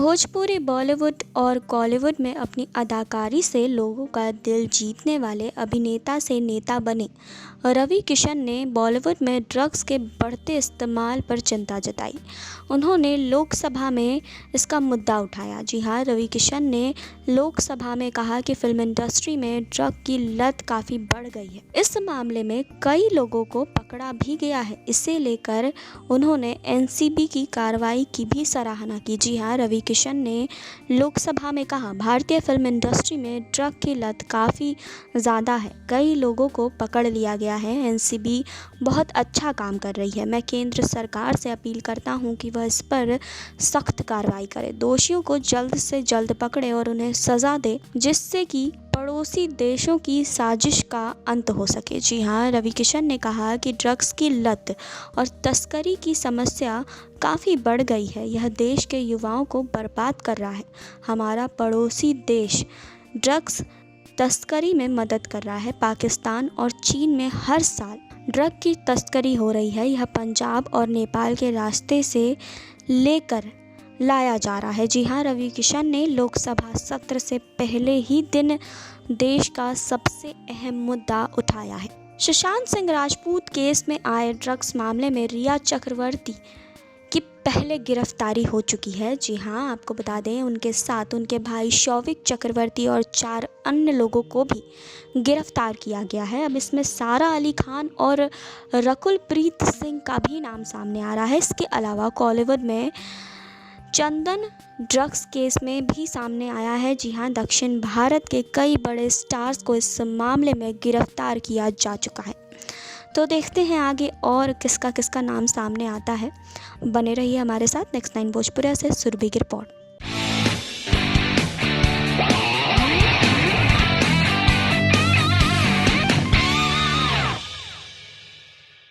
भोजपुरी, बॉलीवुड और कॉलीवुड में अपनी अदाकारी से लोगों का दिल जीतने वाले अभिनेता से नेता बने रवि किशन ने बॉलीवुड में ड्रग्स के बढ़ते इस्तेमाल पर चिंता जताई। उन्होंने लोकसभा में इसका मुद्दा उठाया। जी हाँ, रवि किशन ने लोकसभा में कहा कि फिल्म इंडस्ट्री में ड्रग की लत काफ़ी बढ़ गई है। इस मामले में कई लोगों को पकड़ा भी गया है। इसे लेकर उन्होंने एनसीबी की कार्रवाई की भी सराहना की। जी हाँ, रवि किशन ने लोकसभा में कहा, भारतीय फिल्म इंडस्ट्री में ड्रग की लत काफ़ी ज़्यादा है। कई लोगों को पकड़ लिया गया है। एनसीबी बहुत अच्छा काम कर रही है। मैं केंद्र सरकार से अपील करता हूं कि वह इस पर सख्त कार्रवाई करे, दोषियों को जल्द से जल्द पकड़े और उन्हें सज़ा दे, जिससे कि पड़ोसी देशों की साजिश का अंत हो सके। जी हाँ, रवि किशन ने कहा कि ड्रग्स की लत और तस्करी की समस्या काफ़ी बढ़ गई है। यह देश के युवाओं को बर्बाद कर रहा है। हमारा पड़ोसी देश ड्रग्स तस्करी में मदद कर रहा है। पाकिस्तान और चीन में हर साल ड्रग की तस्करी हो रही है। यह पंजाब और नेपाल के रास्ते से लेकर लाया जा रहा है। जी हाँ, रवि किशन ने लोकसभा सत्र से पहले ही दिन देश का सबसे अहम मुद्दा उठाया है। सुशांत सिंह राजपूत केस में आए ड्रग्स मामले में रिया चक्रवर्ती की पहले गिरफ्तारी हो चुकी है। जी हाँ, आपको बता दें, उनके साथ उनके भाई शौविक चक्रवर्ती और 4 अन्य लोगों को भी गिरफ्तार किया गया है। अब इसमें सारा अली खान और रकुलप्रीत सिंह का भी नाम सामने आ रहा है। इसके अलावा कॉलीवुड में चंदन ड्रग्स केस में भी सामने आया है। जी हाँ, दक्षिण भारत के कई बड़े स्टार्स को इस मामले में गिरफ्तार किया जा चुका है। तो देखते हैं आगे और किसका किसका नाम सामने आता है। बने रहिए हमारे साथ। नेक्स्ट 9 भोजपुरिया से सुरभि की रिपोर्ट।